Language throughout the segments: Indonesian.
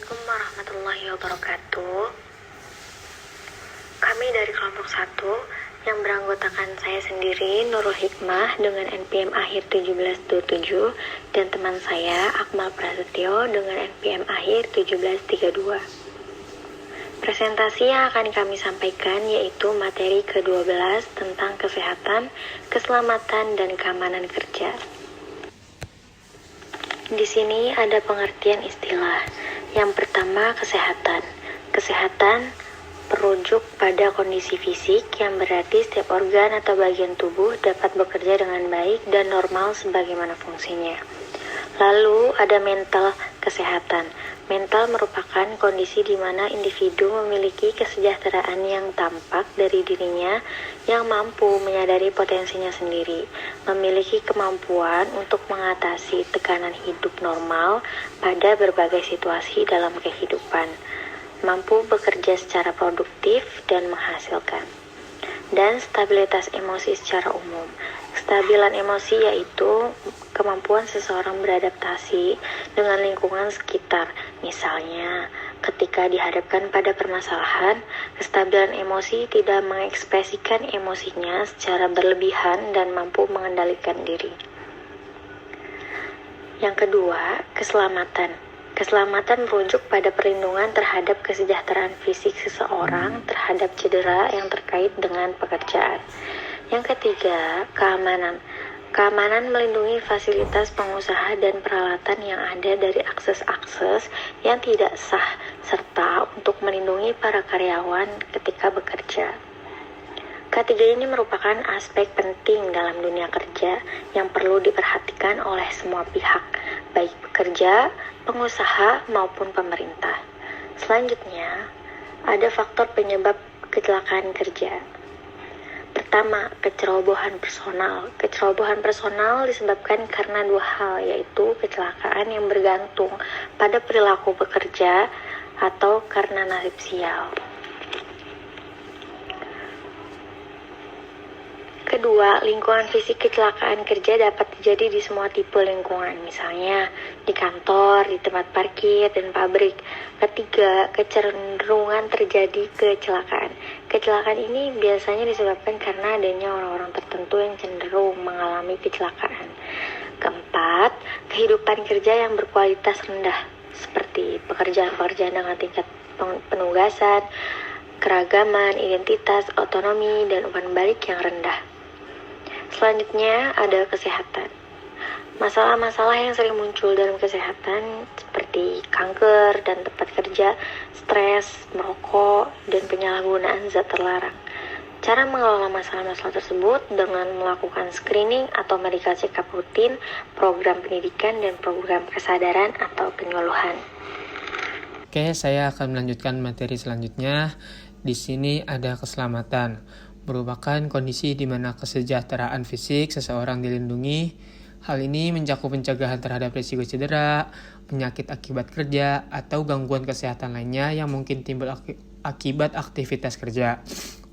Assalamualaikum warahmatullahi wabarakatuh. Kami dari kelompok 1 yang beranggotakan saya sendiri, Nurul Hikmah dengan NPM akhir 1727 dan teman saya, Akmal Prasetyo dengan NPM akhir 1732. Presentasi yang akan kami sampaikan yaitu materi ke-12 tentang kesehatan, keselamatan, dan keamanan kerja. Di sini ada pengertian istilah. Yang pertama, kesehatan. Kesehatan merujuk pada kondisi fisik yang berarti setiap organ atau bagian tubuh dapat bekerja dengan baik dan normal sebagaimana fungsinya. Lalu ada mental kesehatan. Mental merupakan kondisi di mana individu memiliki kesejahteraan yang tampak dari dirinya yang mampu menyadari potensinya sendiri, memiliki kemampuan untuk mengatasi tekanan hidup normal pada berbagai situasi dalam kehidupan, mampu bekerja secara produktif dan menghasilkan. Dan stabilitas emosi secara umum. Kestabilan emosi yaitu kemampuan seseorang beradaptasi dengan lingkungan sekitar. Misalnya, ketika dihadapkan pada permasalahan, kestabilan emosi tidak mengekspresikan emosinya secara berlebihan dan mampu mengendalikan diri. Yang kedua, keselamatan. Keselamatan merujuk pada perlindungan terhadap kesejahteraan fisik seseorang terhadap cedera yang terkait dengan pekerjaan. Yang ketiga, keamanan. Keamanan melindungi fasilitas pengusaha dan peralatan yang ada dari akses-akses yang tidak sah, serta untuk melindungi para karyawan ketika bekerja. Ketiga ini merupakan aspek penting dalam dunia kerja yang perlu diperhatikan oleh semua pihak, baik pekerja, pengusaha, maupun pemerintah. Selanjutnya, ada faktor penyebab kecelakaan kerja. Pertama, kecerobohan personal. Kecerobohan personal disebabkan karena dua hal, yaitu kecelakaan yang bergantung pada perilaku pekerja atau karena nasib sial. Kedua, lingkungan fisik kecelakaan kerja dapat terjadi di semua tipe lingkungan, misalnya di kantor, di tempat parkir, dan pabrik. Ketiga, kecenderungan terjadi kecelakaan. Kecelakaan ini biasanya disebabkan karena adanya orang-orang tertentu yang cenderung mengalami kecelakaan. Keempat, kehidupan kerja yang berkualitas rendah, seperti pekerjaan-pekerjaan dengan tingkat penugasan, keragaman, identitas, otonomi, dan umpan balik yang rendah. Selanjutnya ada kesehatan. Masalah-masalah yang sering muncul dalam kesehatan seperti kanker dan tempat kerja, stres, merokok, dan penyalahgunaan zat terlarang. Cara mengelola masalah-masalah tersebut dengan melakukan screening atau medical check-up rutin, program pendidikan, dan program kesadaran atau penyuluhan. Oke, saya akan melanjutkan materi selanjutnya. Di sini ada keselamatan. Merupakan kondisi di mana kesejahteraan fisik seseorang dilindungi. Hal ini mencakup pencegahan terhadap risiko cedera, penyakit akibat kerja, atau gangguan kesehatan lainnya yang mungkin timbul akibat aktivitas kerja.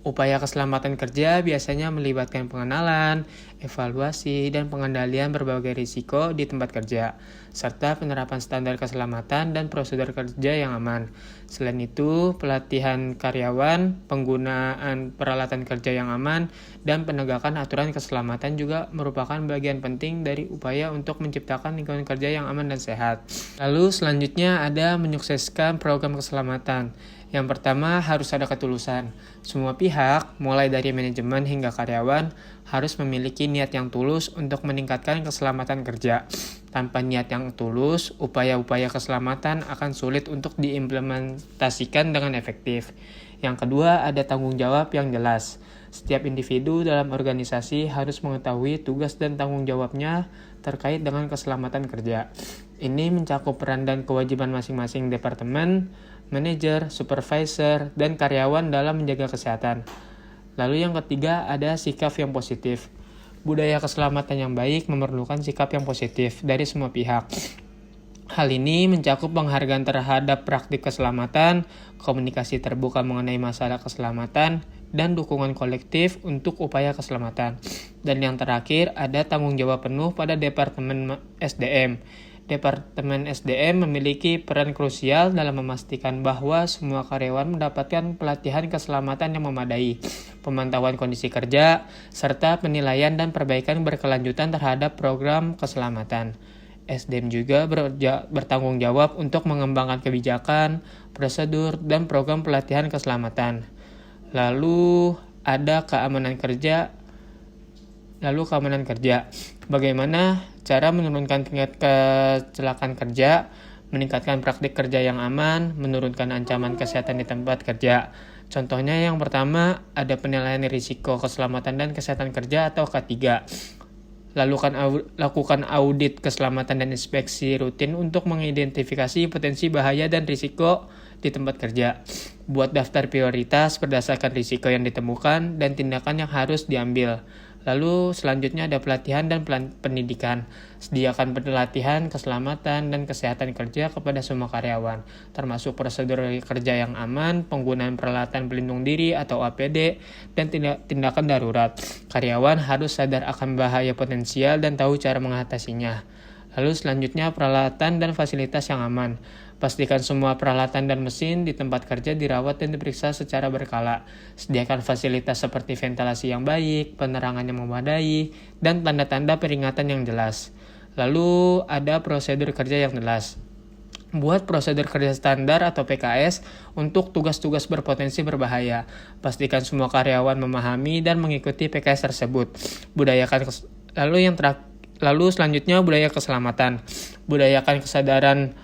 Upaya keselamatan kerja biasanya melibatkan pengenalan, evaluasi, dan pengendalian berbagai risiko di tempat kerja, serta penerapan standar keselamatan dan prosedur kerja yang aman. Selain itu, pelatihan karyawan, penggunaan peralatan kerja yang aman, dan penegakan aturan keselamatan juga merupakan bagian penting dari upaya untuk menciptakan lingkungan kerja yang aman dan sehat. Lalu selanjutnya ada menyukseskan program keselamatan. Yang pertama, harus ada ketulusan. Semua pihak, mulai dari manajemen hingga karyawan, harus memiliki niat yang tulus untuk meningkatkan keselamatan kerja. Tanpa niat yang tulus, upaya-upaya keselamatan akan sulit untuk diimplementasikan dengan efektif. Yang kedua, ada tanggung jawab yang jelas. Setiap individu dalam organisasi harus mengetahui tugas dan tanggung jawabnya terkait dengan keselamatan kerja. Ini mencakup peran dan kewajiban masing-masing departemen, manajer, supervisor, dan karyawan dalam menjaga kesehatan. Lalu yang ketiga ada sikap yang positif. Budaya keselamatan yang baik memerlukan sikap yang positif dari semua pihak. Hal ini mencakup penghargaan terhadap praktik keselamatan, komunikasi terbuka mengenai masalah keselamatan, dan dukungan kolektif untuk upaya keselamatan. Dan yang terakhir ada tanggung jawab penuh pada Departemen SDM. Departemen SDM memiliki peran krusial dalam memastikan bahwa semua karyawan mendapatkan pelatihan keselamatan yang memadai, pemantauan kondisi kerja, serta penilaian dan perbaikan berkelanjutan terhadap program keselamatan. SDM juga bertanggung jawab untuk mengembangkan kebijakan, prosedur, dan program pelatihan keselamatan. Lalu keamanan kerja. Bagaimana cara menurunkan tingkat kecelakaan kerja, meningkatkan praktik kerja yang aman, menurunkan ancaman kesehatan di tempat kerja. Contohnya yang pertama, ada penilaian risiko keselamatan dan kesehatan kerja atau K3. Lakukan audit keselamatan dan inspeksi rutin untuk mengidentifikasi potensi bahaya dan risiko di tempat kerja. Buat daftar prioritas berdasarkan risiko yang ditemukan dan tindakan yang harus diambil. Lalu selanjutnya ada pelatihan dan pendidikan. Sediakan pelatihan keselamatan dan kesehatan kerja kepada semua karyawan, termasuk prosedur kerja yang aman, penggunaan peralatan pelindung diri atau APD, dan tindakan darurat. Karyawan harus sadar akan bahaya potensial dan tahu cara mengatasinya. Lalu selanjutnya peralatan dan fasilitas yang aman. Pastikan semua peralatan dan mesin di tempat kerja dirawat dan diperiksa secara berkala. Sediakan fasilitas seperti ventilasi yang baik, penerangan yang memadai, dan tanda-tanda peringatan yang jelas. Lalu ada prosedur kerja yang jelas. Buat prosedur kerja standar atau PKS untuk tugas-tugas berpotensi berbahaya. Pastikan semua karyawan memahami dan mengikuti PKS tersebut. Lalu selanjutnya budaya keselamatan. Budayakan kesadaran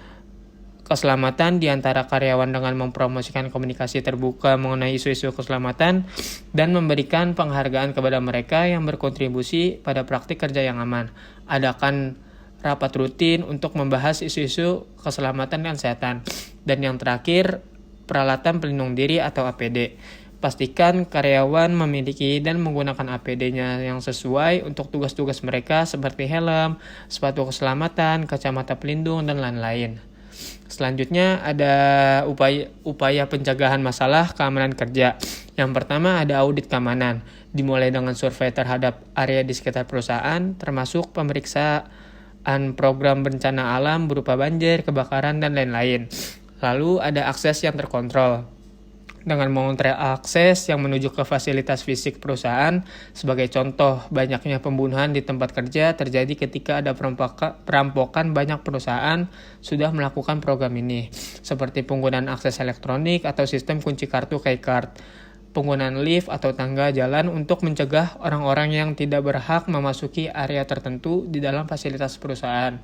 keselamatan di antara karyawan dengan mempromosikan komunikasi terbuka mengenai isu-isu keselamatan dan memberikan penghargaan kepada mereka yang berkontribusi pada praktik kerja yang aman. Adakan rapat rutin untuk membahas isu-isu keselamatan dan kesehatan. Dan yang terakhir, peralatan pelindung diri atau APD. Pastikan karyawan memiliki dan menggunakan APD-nya yang sesuai untuk tugas-tugas mereka seperti helm, sepatu keselamatan, kacamata pelindung, dan lain-lain. Selanjutnya ada upaya pencegahan masalah keamanan kerja. Yang pertama ada audit keamanan, dimulai dengan survei terhadap area di sekitar perusahaan, termasuk pemeriksaan program bencana alam berupa banjir, kebakaran, dan lain-lain. Lalu ada akses yang terkontrol, dengan mengontrol akses yang menuju ke fasilitas fisik perusahaan. Sebagai contoh, banyaknya pembunuhan di tempat kerja terjadi ketika ada perampokan. Banyak perusahaan sudah melakukan program ini, seperti penggunaan akses elektronik atau sistem kunci kartu keycard, penggunaan lift atau tangga jalan untuk mencegah orang-orang yang tidak berhak memasuki area tertentu di dalam fasilitas perusahaan.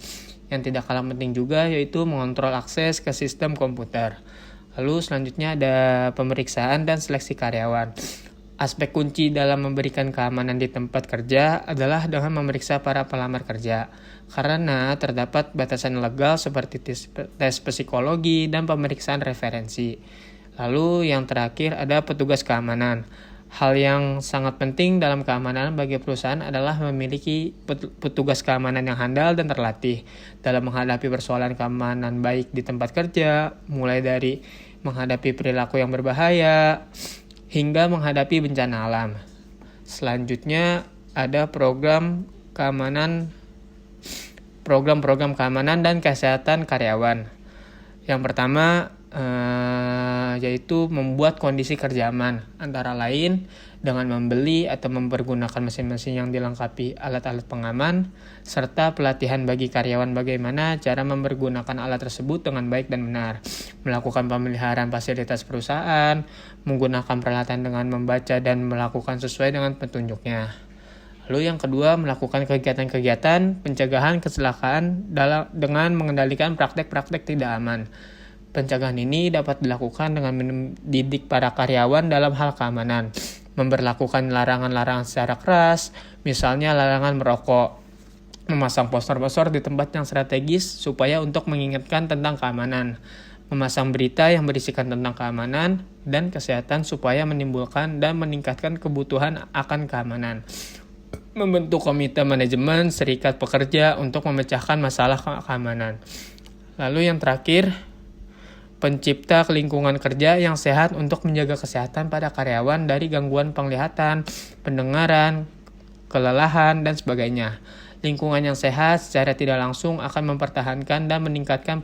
Yang tidak kalah penting juga yaitu mengontrol akses ke sistem komputer. Lalu selanjutnya ada pemeriksaan dan seleksi karyawan. Aspek kunci dalam memberikan keamanan di tempat kerja adalah dengan memeriksa para pelamar kerja. Karena terdapat batasan legal seperti tes psikologi dan pemeriksaan referensi. Lalu yang terakhir ada petugas keamanan. Hal yang sangat penting dalam keamanan bagi perusahaan adalah memiliki petugas keamanan yang handal dan terlatih dalam menghadapi persoalan keamanan baik di tempat kerja, mulai dari menghadapi perilaku yang berbahaya hingga menghadapi bencana alam. Selanjutnya ada program keamanan program-program keamanan dan kesehatan karyawan. Yang pertama yaitu membuat kondisi kerja aman, antara lain dengan membeli atau mempergunakan mesin-mesin yang dilengkapi alat-alat pengaman, serta pelatihan bagi karyawan bagaimana cara mempergunakan alat tersebut dengan baik dan benar, melakukan pemeliharaan fasilitas perusahaan, menggunakan peralatan dengan membaca dan melakukan sesuai dengan petunjuknya. Lalu yang kedua, melakukan kegiatan-kegiatan pencegahan kecelakaan dengan mengendalikan praktek-praktek tidak aman. Pencegahan ini dapat dilakukan dengan mendidik para karyawan dalam hal keamanan, memberlakukan larangan-larangan secara keras, misalnya larangan merokok, memasang poster-poster di tempat yang strategis supaya untuk mengingatkan tentang keamanan, memasang berita yang berisikan tentang keamanan dan kesehatan supaya menimbulkan dan meningkatkan kebutuhan akan keamanan, membentuk komite manajemen serikat pekerja untuk memecahkan masalah keamanan. Lalu yang terakhir, pencipta lingkungan kerja yang sehat untuk menjaga kesehatan pada karyawan dari gangguan penglihatan, pendengaran, kelelahan, dan sebagainya. Lingkungan yang sehat secara tidak langsung akan mempertahankan dan meningkatkan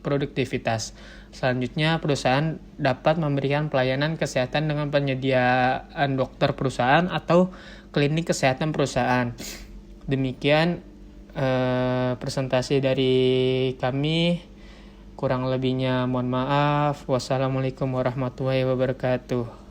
produktivitas. Selanjutnya, perusahaan dapat memberikan pelayanan kesehatan dengan penyediaan dokter perusahaan atau klinik kesehatan perusahaan. Demikian presentasi dari kami. Kurang lebihnya mohon maaf. Wassalamualaikum warahmatullahi wabarakatuh.